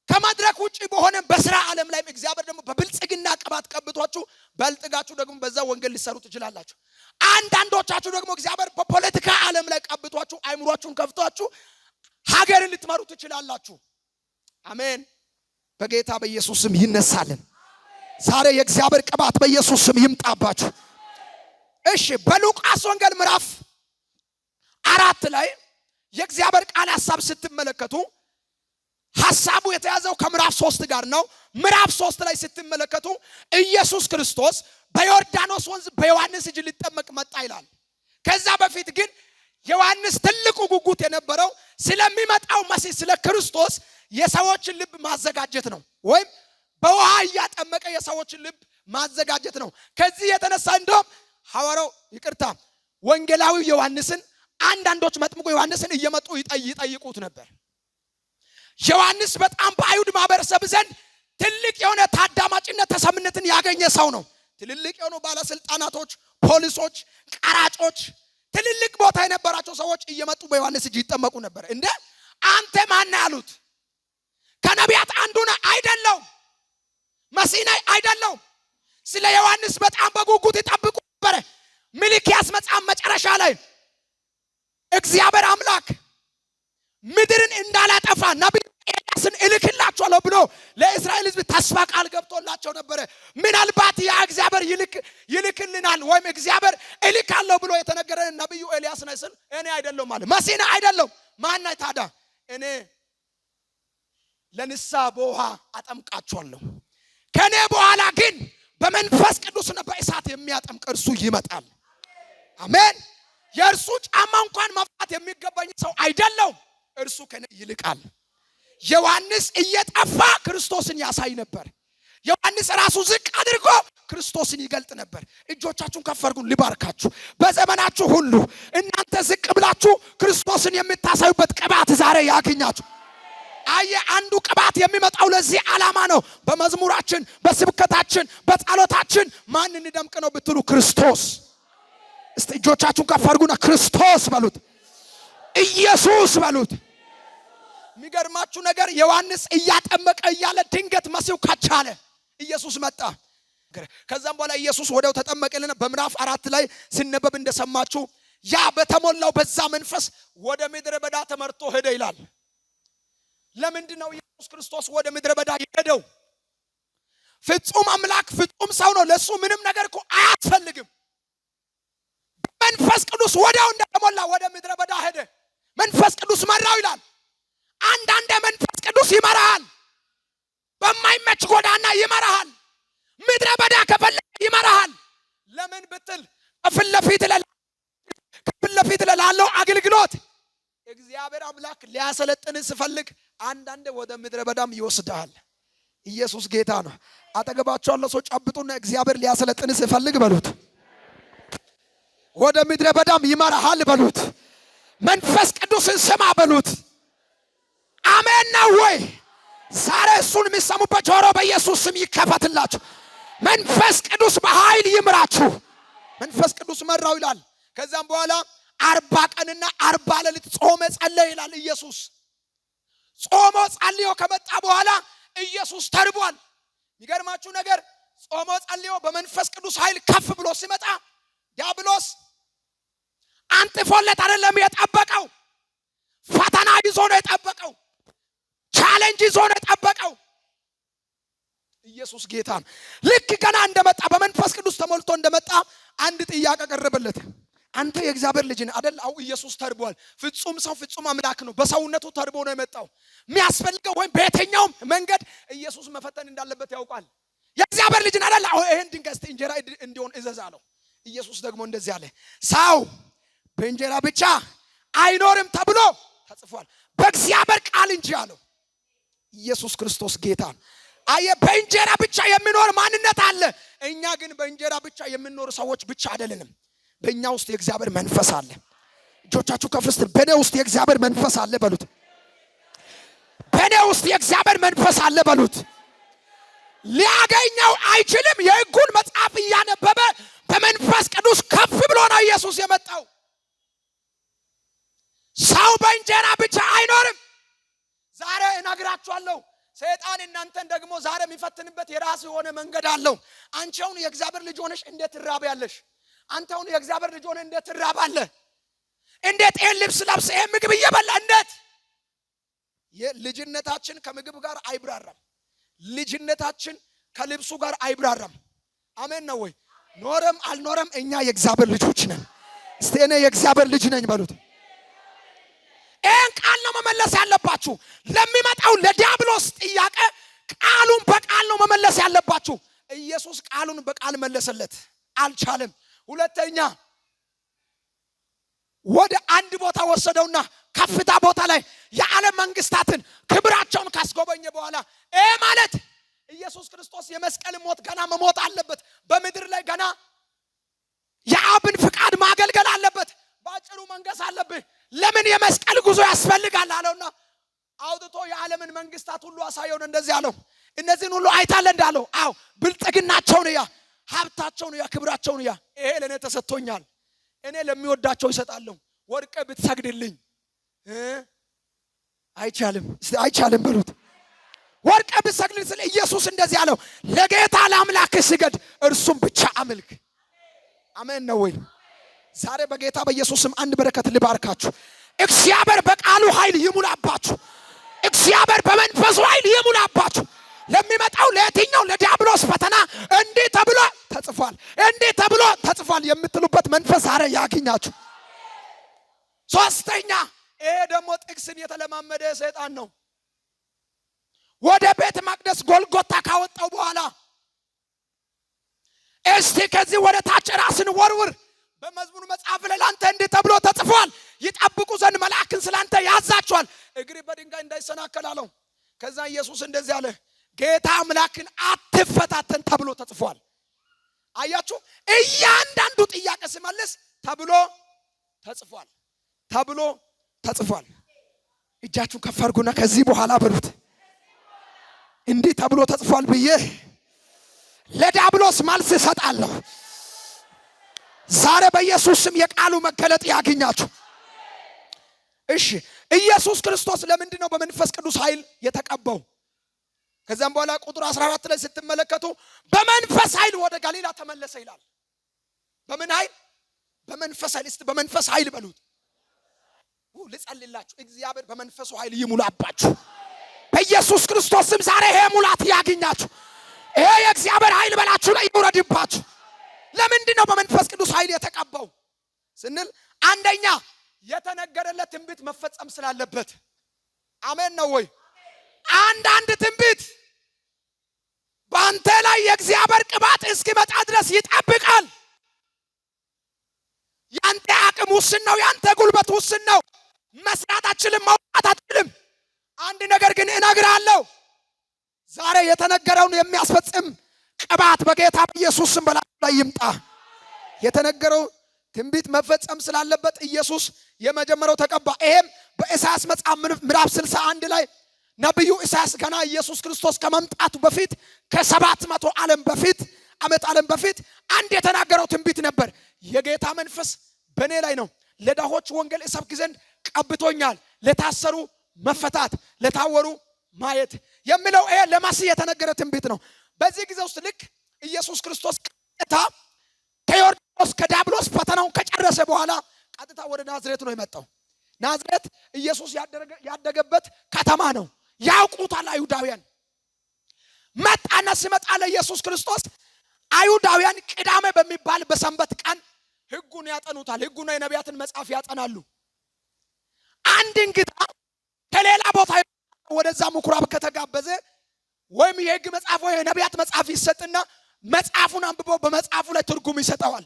ከማድረክ ውጪ በሆነ በስራ ዓለም ላይ እግዚአብሔር ደግሞ በብልጽግና ቅባት ቀብቷችሁ በልጥጋችሁ ደግሞ በዛ ወንጌል ሊሰሩ ትችላላችሁ። አንዳንዶቻችሁ ደግሞ እግዚአብሔር በፖለቲካ ዓለም ላይ ቀብቷችሁ አይምሯችሁን ከፍቷችሁ ሀገርን ልትመሩ ትችላላችሁ። አሜን። በጌታ በኢየሱስ ስም ይነሳልን። ዛሬ የእግዚአብሔር ቅባት በኢየሱስ ስም ይምጣባችሁ። እሺ፣ በሉቃስ ወንጌል ምዕራፍ 4 ላይ የእግዚአብሔር ቃል ሐሳብ ስትመለከቱ ሐሳቡ የተያዘው ከምዕራፍ 3 ጋር ነው። ምዕራፍ 3 ላይ ስትመለከቱ ኢየሱስ ክርስቶስ በዮርዳኖስ ወንዝ በዮሐንስ እጅ ሊጠመቅ መጣ ይላል። ከዛ በፊት ግን ዮሐንስ ትልቁ ጉጉት የነበረው ስለሚመጣው መሲህ ስለ ክርስቶስ የሰዎችን ልብ ማዘጋጀት ነው፣ ወይም በውሃ እያጠመቀ የሰዎችን ልብ ማዘጋጀት ነው። ከዚህ የተነሳ እንደውም ሐዋርያው ወንጌላዊ ዮሐንስን አንዳንዶች መጥምቁ ዮሐንስን እየመጡ ይጠይቁት ነበር። ዮሐንስ በጣም በአይሁድ ማህበረሰብ ዘንድ ትልቅ የሆነ ታዳማጭነት ተሰምነትን ያገኘ ሰው ነው። ትልልቅ የሆኑ ባለስልጣናቶች፣ ፖሊሶች፣ ቀራጮች፣ ትልልቅ ቦታ የነበራቸው ሰዎች እየመጡ በዮሐንስ እጅ ይጠመቁ ነበር። እንደ አንተ ማን ነህ አሉት። ከነቢያት አንዱ ነህ? አይደለም። መሲህ ነህ? አይደለም። ስለ ዮሐንስ በጣም በጉጉት ይጠብቁ ነበር። ሚልክያስ መጽሐፍ መጨረሻ ላይ እግዚአብሔር አምላክ ምድርን እንዳላጠፋ ነብይ ኤልያስን እልክላቸዋለሁ ብሎ ለእስራኤል ሕዝብ ተስፋ ቃል ገብቶላቸው ነበር። ምናልባት ያ እግዚአብሔር ይልክልናል ወይም እግዚአብሔር እልካለሁ ብሎ የተነገረን ነብዩ ኤልያስ ነው ስል እኔ አይደለም ማለት መሲህ ነህ? አይደለም። ማን ነህ ታዲያ? እኔ ለንስሐ በውሃ አጠምቃቸዋለሁ፣ ከኔ በኋላ ግን በመንፈስ ቅዱስና በእሳት የሚያጠምቅ እርሱ ይመጣል። አሜን። የእርሱ ጫማ እንኳን መፍታት የሚገባኝ ሰው አይደለም፣ እርሱ ከኔ ይልቃል። ዮሐንስ እየጠፋ ክርስቶስን ያሳይ ነበር። ዮሐንስ ራሱ ዝቅ አድርጎ ክርስቶስን ይገልጥ ነበር። እጆቻችሁን ከፍ አድርጉ፣ ልባርካችሁ። በዘመናችሁ ሁሉ እናንተ ዝቅ ብላችሁ ክርስቶስን የምታሳዩበት ቅባት ዛሬ ያገኛችሁ። አንዱ ቅባት የሚመጣው ለዚህ ዓላማ ነው። በመዝሙራችን፣ በስብከታችን፣ በጸሎታችን ማን እንደምቅ ነው ብትሉ ክርስቶስ። እስቲ እጆቻችሁን ከፍ አድርጉና ክርስቶስ በሉት፣ ኢየሱስ በሉት። የሚገርማችሁ ነገር ዮሐንስ እያጠመቀ እያለ ድንገት መሲሁ ካቻለ ኢየሱስ መጣ። ከዛም በኋላ ኢየሱስ ወዲያው ተጠመቀልና በምዕራፍ 4 ላይ ሲነበብ እንደሰማችሁ ያ በተሞላው በዛ መንፈስ ወደ ምድረ በዳ ተመርቶ ሄደ ይላል። ለምንድን ነው ኢየሱስ ክርስቶስ ወደ ምድረ በዳ የሄደው? ፍጹም አምላክ ፍጹም ሰው ነው። ለሱ ምንም ነገር እኮ አያስፈልግም። መንፈስ ቅዱስ ወዲያው እንደተሞላ ወደ ምድረ በዳ ሄደ። መንፈስ ቅዱስ መራው ይላል። አንዳንዴ መንፈስ ቅዱስ ይመራሃል፣ በማይመች ጎዳና ይመራሃል፣ ምድረ በዳ ከፈለገ ይመራሃል። ለምን ብትል ከፊት ለፊት ላለው አገልግሎት እግዚአብሔር አምላክ ሊያሰለጥን ሲፈልግ አንዳንዴ ወደ ምድረ በዳም ይወስዳል። ኢየሱስ ጌታ ነው። አጠገባችሁ ያለው ሰው ጨብጡና እግዚአብሔር ሊያሰለጥን ሲፈልግ በሉት፣ ወደ ምድረ በዳም ይመራሃል በሉት፣ መንፈስ ቅዱስን ስማ በሉት። አሜን ነው ወይ? ዛሬ እሱን የሚሰሙበት ጆሮ በኢየሱስ ስም ይከፈትላችሁ። መንፈስ ቅዱስ በኃይል ይምራችሁ። መንፈስ ቅዱስ መራው ይላል። ከዛም በኋላ 40 ቀንና 40 ሌሊት ጾመ ጸለየ ይላል። ኢየሱስ ጾሞ ጸልዮ ከመጣ በኋላ ኢየሱስ ተርቧል። የሚገርማችሁ ነገር ጾሞ ጸልዮ በመንፈስ ቅዱስ ኃይል ከፍ ብሎ ሲመጣ ዲያብሎስ አንጥፎለት አይደለም የጠበቀው፣ ፈተና ይዞ ነው የጠበቀው፣ ቻሌንጅ ይዞ ነው የጠበቀው። ኢየሱስ ጌታ ነው። ልክ ገና እንደመጣ በመንፈስ ቅዱስ ተሞልቶ እንደመጣ አንድ ጥያቄ ቀረበለት። አንተ የእግዚአብሔር ልጅ ነህ አይደል? አው ኢየሱስ ተርቧል። ፍጹም ሰው ፍጹም አምላክ ነው። በሰውነቱ ተርቦ ነው የመጣው። የሚያስፈልገው ወይም በየትኛውም መንገድ ኢየሱስ መፈተን እንዳለበት ያውቃል። የእግዚአብሔር ልጅ ነህ አይደል? አው ይሄን ድንጋይ እስቲ እንጀራ እንዲሆን እዘዝ አለው። ኢየሱስ ደግሞ እንደዚህ አለ፣ ሰው በእንጀራ ብቻ አይኖርም ተብሎ ተጽፏል፣ በእግዚአብሔር ቃል እንጂ አለው። ኢየሱስ ክርስቶስ ጌታ ነው። አየ በእንጀራ ብቻ የሚኖር ማንነት አለ። እኛ ግን በእንጀራ ብቻ የምንኖር ሰዎች ብቻ አይደለንም። በእኛ ውስጥ የእግዚአብሔር መንፈስ አለ። እጆቻችሁ ከፍ እስቲ በእኔ ውስጥ የእግዚአብሔር መንፈስ አለ በሉት። በእኔ ውስጥ የእግዚአብሔር መንፈስ አለ በሉት። ሊያገኘው አይችልም። የሕጉን መጽሐፍ እያነበበ በመንፈስ ቅዱስ ከፍ ብሎ ነው ኢየሱስ የመጣው። ሰው በእንጀራ ብቻ አይኖርም። ዛሬ እነግራችኋለሁ፣ ሰይጣን እናንተን ደግሞ ዛሬ የሚፈትንበት የራሱ የሆነ መንገድ አለው። አንቺ አሁን የእግዚአብሔር ልጅ ሆነሽ እንዴት ትራቢያለሽ? አንተ አሁን የእግዚአብሔር ልጅ ሆነ እንዴት ትራባለህ? እንዴት ይሄን ልብስ ለብሰህ ይሄን ምግብ እየበላ እንዴት? ልጅነታችን ከምግብ ጋር አይብራራም። ልጅነታችን ከልብሱ ጋር አይብራራም። አሜን ነው ወይ? ኖረም አልኖረም እኛ የእግዚአብሔር ልጆች ነን። እስቲ እኔ የእግዚአብሔር ልጅ ነኝ በሉት። ይህን ቃል ነው መመለስ ያለባችሁ። ለሚመጣው ለዲያብሎስ ጥያቄ ቃሉን በቃል ነው መመለስ ያለባችሁ። ኢየሱስ ቃሉን በቃል መለሰለት፣ አልቻለም። ሁለተኛ ወደ አንድ ቦታ ወሰደውና ከፍታ ቦታ ላይ የዓለም መንግስታትን ክብራቸውን ካስጎበኘ በኋላ ማለት ኢየሱስ ክርስቶስ የመስቀል ሞት ገና መሞት አለበት። በምድር ላይ ገና የአብን ፍቃድ ማገልገል አለበት። ባጭሩ መንገስ አለብህ። ለምን የመስቀል ጉዞ ያስፈልጋል አለውና አውጥቶ የዓለምን መንግስታት ሁሉ አሳየውን። እንደዚህ አለው፣ እነዚህን ሁሉ አይታለ እንዳለው። አዎ ብልጥግናቸውን ያ፣ ሀብታቸውን ያ፣ ክብራቸውን ያ። ይሄ ለኔ ተሰጥቶኛል፣ እኔ ለሚወዳቸው ይሰጣለሁ። ወድቀ ብትሰግድልኝ አይቻልም። አይቻልም በሉት። ወድቀ ብትሰግድልኝ ስለ ኢየሱስ እንደዚህ አለው፣ ለጌታ ለአምላክ ስገድ፣ እርሱም ብቻ አምልክ። አሜን ነው ወይ? ዛሬ በጌታ በኢየሱስም አንድ በረከት ልባርካችሁ። እግዚአብሔር በቃሉ ኃይል ይሙላባችሁ። እግዚአብሔር በመንፈሱ ኃይል ይሙላባችሁ። ለሚመጣው ለየትኛው ለዲያብሎስ ፈተና እንዲህ ተብሎ ተጽፏል፣ እንዲህ ተብሎ ተጽፏል የምትሉበት መንፈስ ዛሬ ያገኛችሁ። ሶስተኛ ይሄ ደግሞ ጥቅስን የተለማመደ ሰይጣን ነው። ወደ ቤተ መቅደስ ጎልጎታ ካወጣው በኋላ እስቲ ከዚህ ወደ ታች ራስን ወርውር፣ በመዝሙር መጽሐፍ ላይ ላንተ እንዲህ ተብሎ ተጽፏል፣ ይጠብቁ ዘንድ መልአክን ስላንተ ያዛቸዋል፣ እግሪ በድንጋይ እንዳይሰናከል አለው። ከዛ ኢየሱስ እንደዚህ አለ፣ ጌታ አምላክን አትፈታተን ተብሎ ተጽፏል። አያችሁ፣ እያንዳንዱ ጥያቄ ሲመልስ ተብሎ ተጽፏል፣ ተብሎ ተጽፏል። እጃችሁን ከፍ አድርጉና ከዚህ በኋላ በሉት፣ እንዲህ ተብሎ ተጽፏል ብዬ ለዲያብሎስ መልስ እሰጣለሁ። ዛሬ በኢየሱስ ስም የቃሉ መገለጥ ያገኛችሁ። እሺ ኢየሱስ ክርስቶስ ለምንድን ነው በመንፈስ ቅዱስ ኃይል የተቀባው? ከዛም በኋላ ቁጥር 14 ላይ ስትመለከቱ በመንፈስ ኃይል ወደ ገሊላ ተመለሰ ይላል። በምን ኃይል? በመንፈስ ኃይል። እስቲ በመንፈስ ኃይል በሉት። ልጸልላችሁ፣ እግዚአብሔር በመንፈሱ ኃይል ይሙላባችሁ በኢየሱስ ክርስቶስ ስም። ዛሬ ይሄ ሙላት ያገኛችሁ። ይሄ የእግዚአብሔር ኃይል በላችሁ ላይ ይውረድባችሁ። ለምንድን ነው በመንፈስ ቅዱስ ኃይል የተቀባው ስንል፣ አንደኛ የተነገረለት ትንቢት መፈጸም ስላለበት። አሜን ነው ወይ? አንዳንድ ትንቢት በአንተ ላይ የእግዚአብሔር ቅባት እስኪመጣ ድረስ ይጠብቃል። ያንተ አቅም ውስን ነው፣ ያንተ ጉልበት ውስን ነው። መስራት አትችልም፣ መውጣት አትችልም። አንድ ነገር ግን እነግርሃለሁ፣ ዛሬ የተነገረውን የሚያስፈጽም ቅባት በጌታ በኢየሱስ ስም በላችሁ ላይ ይምጣ። የተነገረው ትንቢት መፈጸም ስላለበት ኢየሱስ የመጀመሪያው ተቀባ። ይሄም በኢሳይያስ መጽሐፍ ምዕራፍ 61 ላይ ነብዩ ኢሳይያስ ገና ኢየሱስ ክርስቶስ ከመምጣቱ በፊት ከ700 ዓመት በፊት አንድ የተናገረው ትንቢት ነበር። የጌታ መንፈስ በእኔ ላይ ነው፣ ለድሆች ወንጌል እሰብክ ዘንድ ቀብቶኛል፣ ለታሰሩ መፈታት፣ ለታወሩ ማየት የሚለው ይሄ ለመሲህ የተነገረ ትንቢት ነው። በዚህ ጊዜ ውስጥ ልክ ኢየሱስ ክርስቶስ ቀጥታ ከዮርዳኖስ ከዲያብሎስ ፈተናውን ከጨረሰ በኋላ ቀጥታ ወደ ናዝሬት ነው የመጣው። ናዝሬት ኢየሱስ ያደገበት ከተማ ነው። ያውቁታል አይሁዳውያን። መጣና ሲመጣ ለኢየሱስ ክርስቶስ አይሁዳውያን ቅዳሜ በሚባል በሰንበት ቀን ሕጉን ያጠኑታል። ሕጉና የነቢያትን መጽሐፍ ያጠናሉ። አንድ እንግዳ ከሌላ ቦታ ወደዛ ምኩራብ ከተጋበዘ ወይም የሕግ መጽሐፍ ወይ የነቢያት መጽሐፍ ይሰጥና መጽሐፉን አንብቦ በመጽሐፉ ላይ ትርጉም ይሰጠዋል።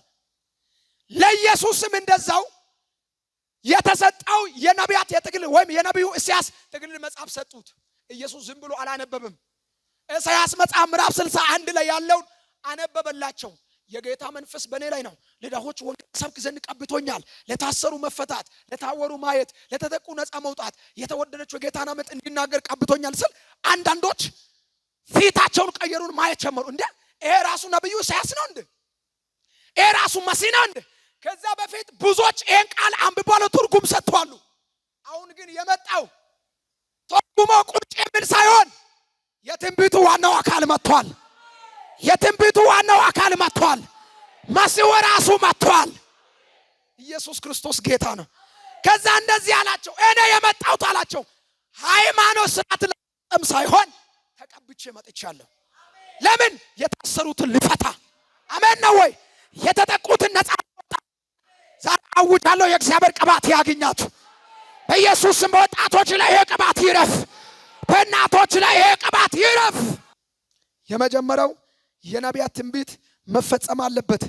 ለኢየሱስም እንደዛው የተሰጠው የነቢያት የጥቅል ወይም የነቢዩ ኢሳይያስ ጥቅል መጽሐፍ ሰጡት። ኢየሱስ ዝም ብሎ አላነበበም። ኢሳይያስ መጽሐፍ ምዕራፍ 61 ላይ ያለውን አነበበላቸው። የጌታ መንፈስ በእኔ ላይ ነው፣ ለድሆች ወንጌል እሰብክ ዘንድ ቀብቶኛል፣ ለታሰሩ መፈታት፣ ለታወሩ ማየት፣ ለተጠቁ ነፃ መውጣት፣ የተወደደችው የጌታን ዓመት እንዲናገር ቀብቶኛል ስል አንዳንዶች ፊታቸውን ቀየሩን ማየት ጀመሩ። እንዴ ይሄ ራሱ ነብዩ ኢሳይያስ ነው እንዴ? ይሄ ራሱ መሲህ ነው እንዴ? ከዛ በፊት ብዙዎች ይሄን ቃል አንብበው ትርጉም ሰጥቷሉ። አሁን ግን የመጣው ተርጉሞ ቁጭ የሚል ሳይሆን የትንቢቱ ዋናው አካል መጥቷል። የትንቢቱ ዋናው አካል መጥቷል። መሲሁ ራሱ መጥቷል። ኢየሱስ ክርስቶስ ጌታ ነው። ከዛ እንደዚህ አላቸው፣ እኔ የመጣሁት አላቸው ሃይማኖት ስርዓት ለማጠም ሳይሆን ተቀብቼ መጥቻለሁ። ለምን? የታሰሩትን ልፈታ። አሜን ነው ወይ? የተጠቁትን ነፃ አውጣ። ዛሬ አውጃለሁ የእግዚአብሔር ቅባት ያገኛችሁ በኢየሱስ ስም። በወጣቶች ላይ ይሄ ቅባት ይረፍ። በእናቶች ላይ ይሄ ቅባት ይረፍ። የመጀመሪያው የነቢያት ትንቢት መፈጸም አለበት።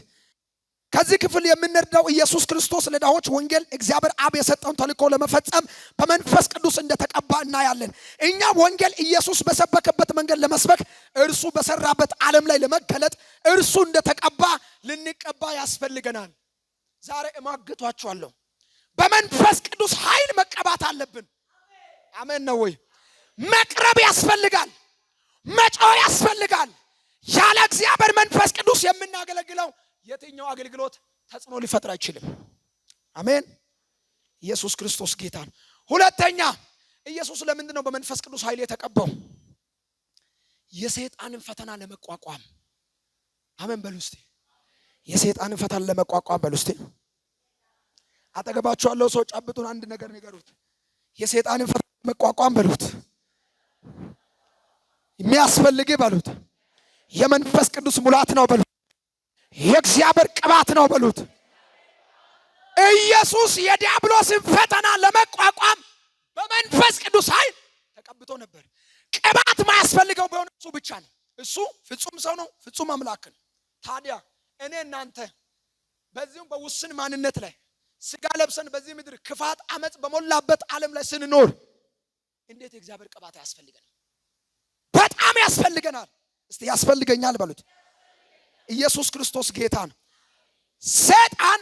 ከዚህ ክፍል የምንረዳው ኢየሱስ ክርስቶስ ለድሆች ወንጌል እግዚአብሔር አብ የሰጠውን ተልእኮ ለመፈጸም በመንፈስ ቅዱስ እንደተቀባ እናያለን። እኛ ወንጌል ኢየሱስ በሰበከበት መንገድ ለመስበክ እርሱ በሰራበት ዓለም ላይ ለመገለጥ እርሱ እንደተቀባ ልንቀባ ያስፈልገናል። ዛሬ እማግቷችኋለሁ፣ በመንፈስ ቅዱስ ኃይል መቀባት አለብን። አሜን ነው ወይ? መቅረብ ያስፈልጋል፣ መጮህ ያስፈልጋል። ያለ እግዚአብሔር መንፈስ ቅዱስ የምናገለግለው የትኛው አገልግሎት ተጽዕኖ ሊፈጥር አይችልም። አሜን። ኢየሱስ ክርስቶስ ጌታ ነው። ሁለተኛ ኢየሱስ ለምንድን ነው በመንፈስ ቅዱስ ኃይል የተቀባው? የሰይጣንን ፈተና ለመቋቋም። አሜን በሉ እስቲ። የሰይጣንን ፈተና ለመቋቋም በሉ እስቲ። አጠገባችሁ ያለው ሰው ጨብጡን፣ አንድ ነገር ንገሩት። የሰይጣንን ፈተና ለመቋቋም በሉት የሚያስፈልግ በሉት የመንፈስ ቅዱስ ሙላት ነው በሉት። የእግዚአብሔር ቅባት ነው በሉት። ኢየሱስ የዲያብሎስን ፈተና ለመቋቋም በመንፈስ ቅዱስ ኃይል ተቀብቶ ነበር። ቅባት ማያስፈልገው ቢሆን እሱ ብቻ ነው። እሱ ፍጹም ሰው ነው፣ ፍጹም አምላክ ነው። ታዲያ እኔ እናንተ በዚህም በውስን ማንነት ላይ ስጋ ለብሰን በዚህ ምድር ክፋት፣ አመጽ በሞላበት ዓለም ላይ ስንኖር እንዴት የእግዚአብሔር ቅባት ያስፈልገናል? በጣም ያስፈልገናል። እስቲ ያስፈልገኛል በሉት። ኢየሱስ ክርስቶስ ጌታ ነው። ሰይጣን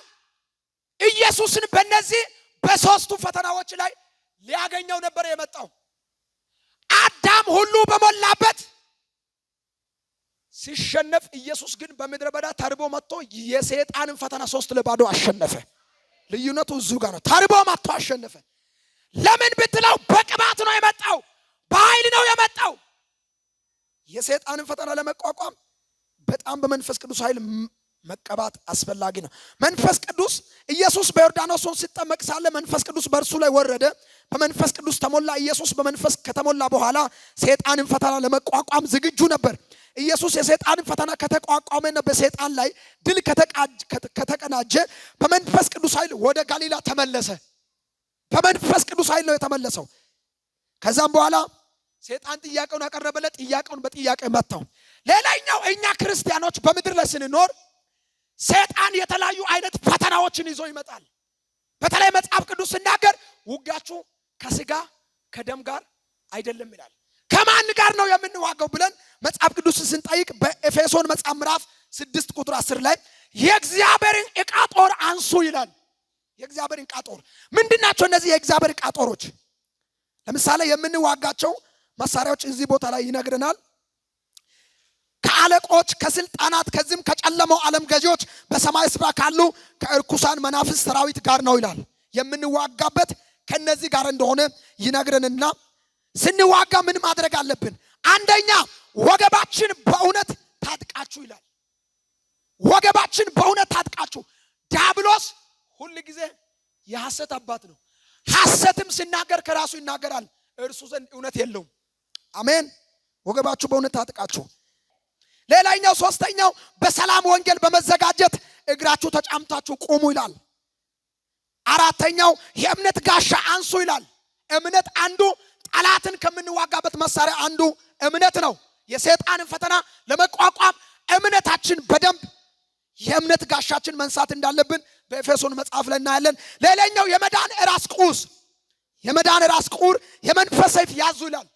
ኢየሱስን በእነዚህ በሶስቱ ፈተናዎች ላይ ሊያገኘው ነበር የመጣው። አዳም ሁሉ በሞላበት ሲሸነፍ፣ ኢየሱስ ግን በምድረ በዳ ተርቦ መጥቶ የሰይጣንን ፈተና 3-2 አሸነፈ። ልዩነቱ እዙ ጋር ነው። ተርቦ መጥቶ አሸነፈ። ለምን ብትለው በቅባት ነው የመጣው፣ በኃይል ነው የመጣው። የሰይጣንን ፈተና ለመቋቋም በጣም በመንፈስ ቅዱስ ኃይል መቀባት አስፈላጊ ነው። መንፈስ ቅዱስ ኢየሱስ በዮርዳኖስ ወንዝ ሲጠመቅ ሳለ መንፈስ ቅዱስ በእርሱ ላይ ወረደ። በመንፈስ ቅዱስ ተሞላ። ኢየሱስ በመንፈስ ከተሞላ በኋላ ሰይጣንን ፈተና ለመቋቋም ዝግጁ ነበር። ኢየሱስ የሰይጣንን ፈተና ከተቋቋመና በሰይጣን ላይ ድል ከተቀናጀ በመንፈስ ቅዱስ ኃይል ወደ ጋሊላ ተመለሰ። በመንፈስ ቅዱስ ኃይል ነው የተመለሰው። ከዛም በኋላ ሰይጣን ጥያቄውን አቀረበለት። ጥያቄውን በጥያቄ መታው። ሌላኛው እኛ ክርስቲያኖች በምድር ላይ ስንኖር ሰይጣን የተለያዩ አይነት ፈተናዎችን ይዞ ይመጣል። በተለይ መጽሐፍ ቅዱስ ሲናገር ውጋችሁ ከስጋ ከደም ጋር አይደለም ይላል። ከማን ጋር ነው የምንዋጋው ብለን መጽሐፍ ቅዱስ ስንጠይቅ በኤፌሶን መጽሐፍ ምዕራፍ 6 ቁጥር 10 ላይ የእግዚአብሔርን ዕቃ ጦር አንሱ ይላል። የእግዚአብሔርን ዕቃ ጦር ምንድናቸው? እነዚህ የእግዚአብሔር ዕቃ ጦሮች ለምሳሌ የምንዋጋቸው መሳሪያዎች እዚህ ቦታ ላይ ይነግረናል። ከአለቆች፣ ከስልጣናት፣ ከዚህም ከጨለማው ዓለም ገዢዎች በሰማይ ስፍራ ካሉ ከእርኩሳን መናፍስት ሰራዊት ጋር ነው ይላል። የምንዋጋበት ከነዚህ ጋር እንደሆነ ይነግረንና ስንዋጋ ምን ማድረግ አለብን? አንደኛ ወገባችን በእውነት ታጥቃችሁ ይላል። ወገባችን በእውነት ታጥቃችሁ። ዲያብሎስ ሁል ጊዜ የሐሰት አባት ነው። ሐሰትም ሲናገር ከራሱ ይናገራል፣ እርሱ ዘንድ እውነት የለውም። አሜን። ወገባችሁ በእውነት ታጥቃችሁ። ሌላኛው ሶስተኛው በሰላም ወንጌል በመዘጋጀት እግራችሁ ተጫምታችሁ ቁሙ ይላል። አራተኛው የእምነት ጋሻ አንሱ ይላል። እምነት አንዱ ጠላትን ከምንዋጋበት መሳሪያ አንዱ እምነት ነው። የሰይጣንን ፈተና ለመቋቋም እምነታችን በደንብ የእምነት ጋሻችን መንሳት እንዳለብን በኤፌሶን መጽሐፍ ላይ እናያለን። ሌላኛው የመዳን ራስ ቁስ፣ የመዳን ራስ ቁር የመንፈስ ሰይፍ ያዙ ይላል።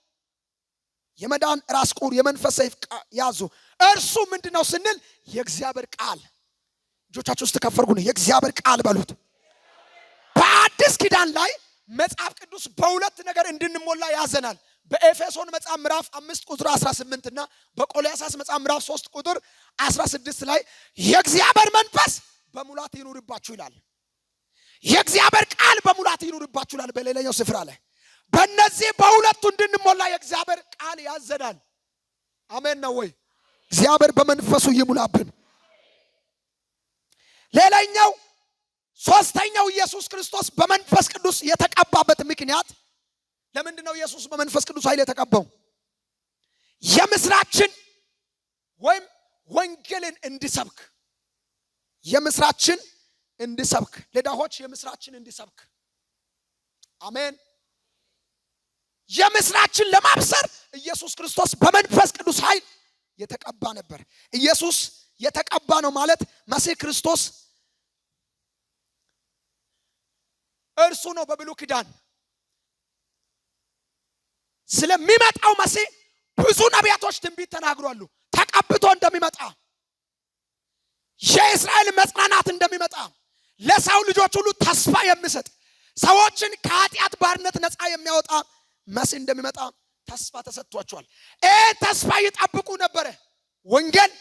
የመዳን ራስ ቁር የመንፈስ ሰይፍ ያዙ። እርሱ ምንድነው ስንል የእግዚአብሔር ቃል። እጆቻችሁ ውስጥ ከፈርጉ ነው የእግዚአብሔር ቃል በሉት። በአዲስ ኪዳን ላይ መጽሐፍ ቅዱስ በሁለት ነገር እንድንሞላ ያዘናል። በኤፌሶን መጽሐፍ ምዕራፍ 5 ቁጥር 18 እና በቆላስይስ መጽሐፍ ምዕራፍ 3 ቁጥር 16 ላይ የእግዚአብሔር መንፈስ በሙላት ይኑርባችሁ ይላል። የእግዚአብሔር ቃል በሙላት ይኑርባችሁ ይላል በሌላኛው ስፍራ ላይ። በእነዚህ በሁለቱ እንድንሞላ የእግዚአብሔር ቃል ያዘናል። አሜን ነው ወይ? እግዚአብሔር በመንፈሱ ይሙላብን። ሌላኛው ሶስተኛው ኢየሱስ ክርስቶስ በመንፈስ ቅዱስ የተቀባበት ምክንያት ለምንድን ነው? ኢየሱስ በመንፈስ ቅዱስ ኃይል የተቀባው የምስራችን ወይም ወንጌልን እንዲሰብክ፣ የምስራችን እንዲሰብክ፣ ለድሆች የምስራችን እንዲሰብክ። አሜን። የምስራችን ለማብሰር ኢየሱስ ክርስቶስ በመንፈስ ቅዱስ ኃይል የተቀባ ነበር። ኢየሱስ የተቀባ ነው ማለት መሲህ ክርስቶስ እርሱ ነው። በብሉይ ኪዳን ስለሚመጣው መሲህ ብዙ ነቢያቶች ትንቢት ተናግሯሉ። ተቀብቶ እንደሚመጣ፣ የእስራኤል መጽናናት እንደሚመጣ፣ ለሰው ልጆች ሁሉ ተስፋ የሚሰጥ፣ ሰዎችን ከኃጢአት ባርነት ነፃ የሚያወጣ መሲህ እንደሚመጣ ተስፋ ተሰጥቷቸዋል። ተስፋ ይጠብቁ ነበረ። ወንጌል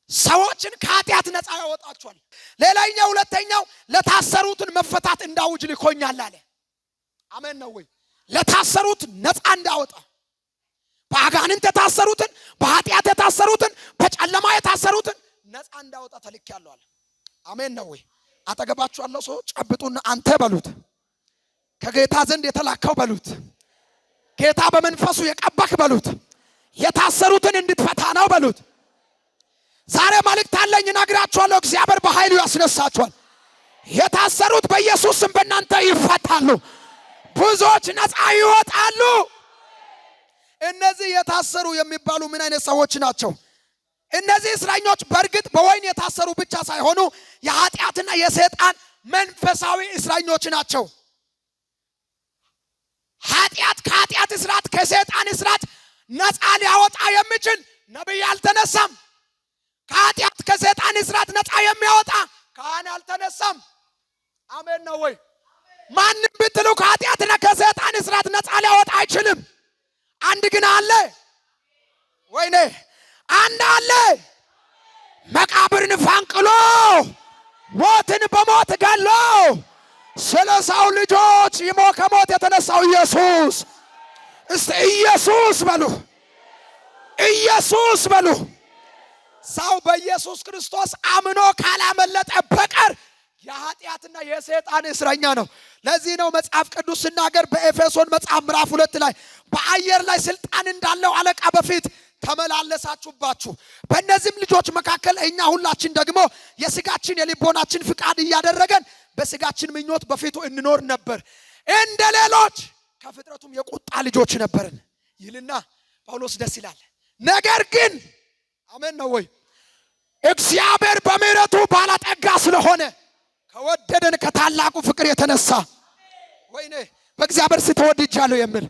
ሰዎችን ከኃጢአት ነፃ ያወጣቸዋል። ሌላኛው ሁለተኛው ለታሰሩትን መፈታት እንዳውጅ ልኮኛል አለ። አሜን ነው ወይ? ለታሰሩት ነፃ እንዳወጣ፣ በአጋንንት የታሰሩትን፣ በኃጢአት የታሰሩትን፣ በጨለማ የታሰሩትን ነፃ እንዳወጣ ተልኬያለሁ አለ። አሜን ነው ወይ? አጠገባችሁ ያለው ሰው ጨብጡና አንተ በሉት፣ ከጌታ ዘንድ የተላከው በሉት፣ ጌታ በመንፈሱ የቀባክ በሉት፣ የታሰሩትን እንድትፈታ ነው በሉት። ዛሬ መልእክት አለኝ እነግራችኋለሁ። እግዚአብሔር በኃይሉ ያስነሳችኋል። የታሰሩት በኢየሱስ ስም በእናንተ ይፈታሉ። ብዙዎች ነፃ ይወጣሉ። እነዚህ የታሰሩ የሚባሉ ምን አይነት ሰዎች ናቸው? እነዚህ እስረኞች በእርግጥ በወይን የታሰሩ ብቻ ሳይሆኑ የኃጢአትና የሰይጣን መንፈሳዊ እስረኞች ናቸው። ኃጢአት ከኃጢአት እስራት ከሰይጣን እስራት ነፃ ሊያወጣ የሚችል ነብይ አልተነሳም። ከኃጢአት ከሰይጣን እስራት ነፃ የሚያወጣ ካህን አልተነሳም። አሜን ነው ወይ? ማንም ብትሉ ከኃጢአትና ከሰይጣን እስራት ነፃ ሊያወጣ አይችልም። አንድ ግን አለ። ወይኔ አንድ አለ። መቃብርን ፈንቅሎ ሞትን በሞት ገሎ ስለ ሰው ልጆች ከሞት የተነሳው ኢየሱስ። እስቲ ኢየሱስ በሉ፣ ኢየሱስ በሉ። ሰው በኢየሱስ ክርስቶስ አምኖ ካላመለጠ በቀር የኃጢአትና የሰይጣን እስረኛ ነው። ለዚህ ነው መጽሐፍ ቅዱስ ሲናገር በኤፌሶን መጽሐፍ ምዕራፍ 2 ላይ በአየር ላይ ስልጣን እንዳለው አለቃ በፊት ተመላለሳችሁባችሁ፣ በእነዚህም ልጆች መካከል እኛ ሁላችን ደግሞ የስጋችን የልቦናችን ፍቃድ እያደረገን በስጋችን ምኞት በፊቱ እንኖር ነበር፣ እንደ ሌሎች ከፍጥረቱም የቁጣ ልጆች ነበርን ይልና ጳውሎስ ደስ ይላል። ነገር ግን አሜን ነው ወይ? እግዚአብሔር በምሕረቱ ባለጠጋ ስለሆነ ከወደደን ከታላቁ ፍቅር የተነሳ ወይኔ በእግዚአብሔር ተወድጃለሁ የሚል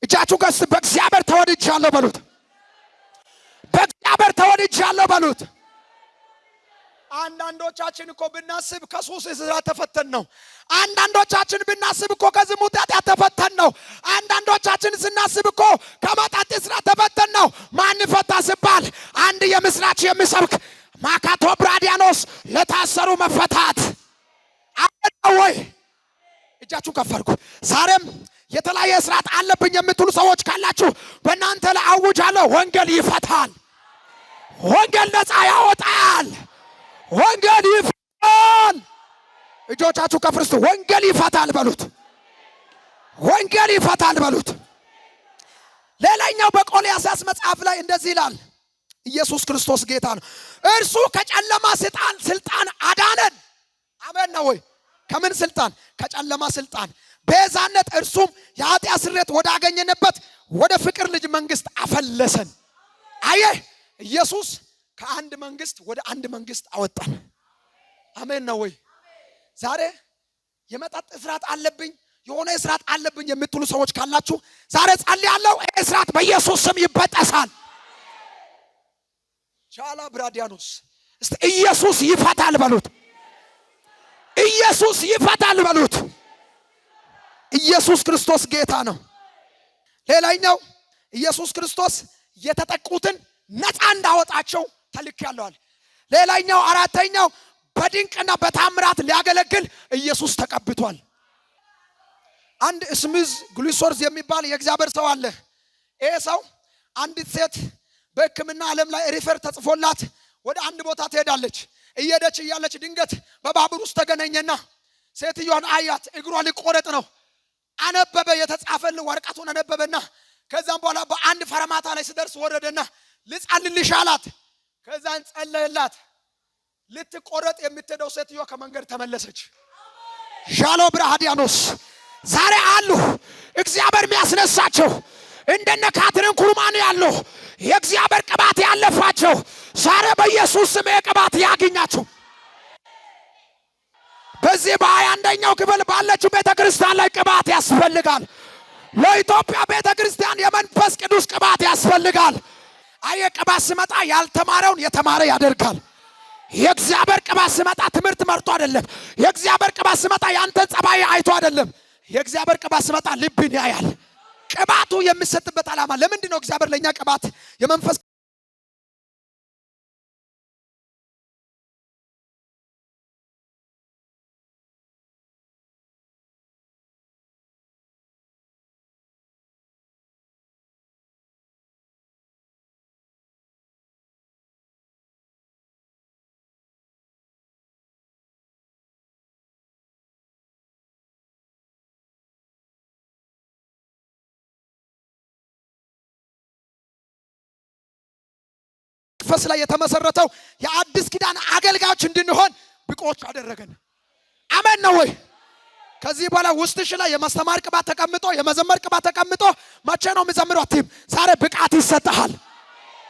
እጃችሁ ገስ በእግዚአብሔር ተወድጃለሁ በሉት፣ በእግዚአብሔር ተወድጃለሁ በሉት። አንዳንዶቻችን እኮ ብናስብ ከሱስ እስራት ተፈተን ነው። አንዳንዶቻችን ብናስብ እኮ ከዝሙት ኃጢአት ተፈተን ነው። አንዳንዶቻችን ስናስብ እኮ ከመጠጥ እስራት ተፈተን ነው። ማን ፈታ ሲባል አንድ የምስራች የሚሰብክ ማካቶ ብራዲያኖስ ለታሰሩ መፈታት አለ ወይ? እጃችሁ ከፍ አድርጉ። ዛሬም የተለያየ እስራት አለብኝ የምትሉ ሰዎች ካላችሁ በእናንተ ላይ አውጃለሁ። ወንጌል ይፈታል። ወንጌል ነፃ ያወጣል። ወንጌል ይፈታል። እጆቻችሁ ከፍርስቱ ወንጌል ይፈታል በሉት፣ ወንጌል ይፈታል በሉት። ሌላኛው በቆላስይስ መጽሐፍ ላይ እንደዚህ ይላል፣ ኢየሱስ ክርስቶስ ጌታ ነው። እርሱ ከጨለማ ስልጣን አዳነን። አሜን ነው ወይ? ከምን ስልጣን? ከጨለማ ስልጣን ቤዛነት፣ እርሱም የኃጢአት ስርየት ወዳገኘንበት ወደ ፍቅር ልጅ መንግስት አፈለሰን። አየህ፣ ኢየሱስ ከአንድ መንግስት ወደ አንድ መንግስት አወጣን። አሜን ነው ወይ? ዛሬ የመጠጥ እስራት አለብኝ የሆነ እስራት አለብኝ የምትሉ ሰዎች ካላችሁ ዛሬ ጸልያለሁ፣ እስራት በኢየሱስ ስም ይበጠሳል። ቻላ ብራዲያኖስ እስቲ ኢየሱስ ይፈታል በሉት፣ ኢየሱስ ይፈታል በሉት። ኢየሱስ ክርስቶስ ጌታ ነው። ሌላኛው ኢየሱስ ክርስቶስ የተጠቁትን ነፃ እንዳወጣቸው ተልኬያለሁ። ሌላኛው አራተኛው በድንቅና በታምራት ሊያገለግል ኢየሱስ ተቀብቷል። አንድ ስሚዝ ግሉሶርዝ የሚባል የእግዚአብሔር ሰው አለ። ይሄ ሰው አንዲት ሴት በሕክምና ዓለም ላይ ሪፈር ተጽፎላት ወደ አንድ ቦታ ትሄዳለች። እየሄደች እያለች ድንገት በባቡር ውስጥ ተገናኘና ሴትዮዋን አያት። እግሯ ሊቆረጥ ነው። አነበበ፣ የተጻፈልን ወረቀቱን አነበበና ከዛም በኋላ በአንድ ፈረማታ ላይ ሲደርስ ወረደና ልጸልልሽ አላት። ከዛን ጸለየላት። ልትቆረጥ የምትሄደው ሴትዮዋ ከመንገድ ተመለሰች። ሻሎ ብራሃዲያኖስ ዛሬ አሉ እግዚአብሔር የሚያስነሳቸው እንደነ ካትሪን ኩርማን ያሉ የእግዚአብሔር ቅባት ያለፋቸው ዛሬ በኢየሱስ ስም ቅባት ያገኛችሁ። በዚህ በ21ኛው ክፍል ባለችው ቤተክርስቲያን ላይ ቅባት ያስፈልጋል። ለኢትዮጵያ ቤተክርስቲያን የመንፈስ ቅዱስ ቅባት ያስፈልጋል። አየ ቅባት ሲመጣ ያልተማረውን የተማረ ያደርጋል። የእግዚአብሔር ቅባት ሲመጣ ትምህርት መርጦ አይደለም። የእግዚአብሔር ቅባት ሲመጣ ያንተን ጸባይ አይቶ አይደለም። የእግዚአብሔር ቅባት ሲመጣ ልብን ያያል። ቅባቱ የሚሰጥበት ዓላማ ለምንድን ነው? እግዚአብሔር ለኛ ቅባት የመንፈስ መንፈስ ላይ የተመሰረተው የአዲስ ኪዳን አገልጋዮች እንድንሆን ብቆች አደረገን። አሜን ነው ወይ? ከዚህ በኋላ ውስጥሽ ላይ የማስተማር ቅባት ተቀምጦ የመዘመር ቅባት ተቀምጦ መቼ ነው የሚዘምረው? አትይም። ዛሬ ብቃት ይሰጣል።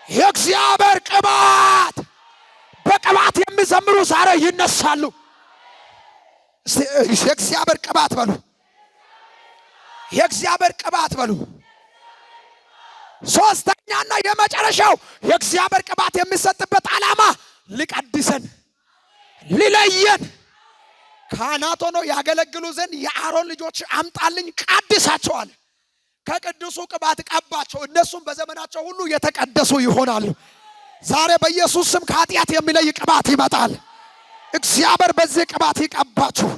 የእግዚአብሔር ቅባት በቅባት የሚዘምሩ ዛሬ ይነሳሉ። የእግዚአብሔር ቅባት በሉ። የእግዚአብሔር ቅባት በሉ። ሶስተኛና የመጨረሻው የእግዚአብሔር ቅባት የሚሰጥበት ዓላማ ሊቀድሰን ሊለየን ካህናት ሆነው ያገለግሉ ዘንድ የአሮን ልጆች አምጣልኝ ቀድሳቸዋል። ከቅዱሱ ቅባት ቀባቸው፣ እነሱም በዘመናቸው ሁሉ የተቀደሱ ይሆናሉ። ዛሬ በኢየሱስ ስም ከኃጢአት የሚለይ ቅባት ይመጣል። እግዚአብሔር በዚህ ቅባት ይቀባችሁ።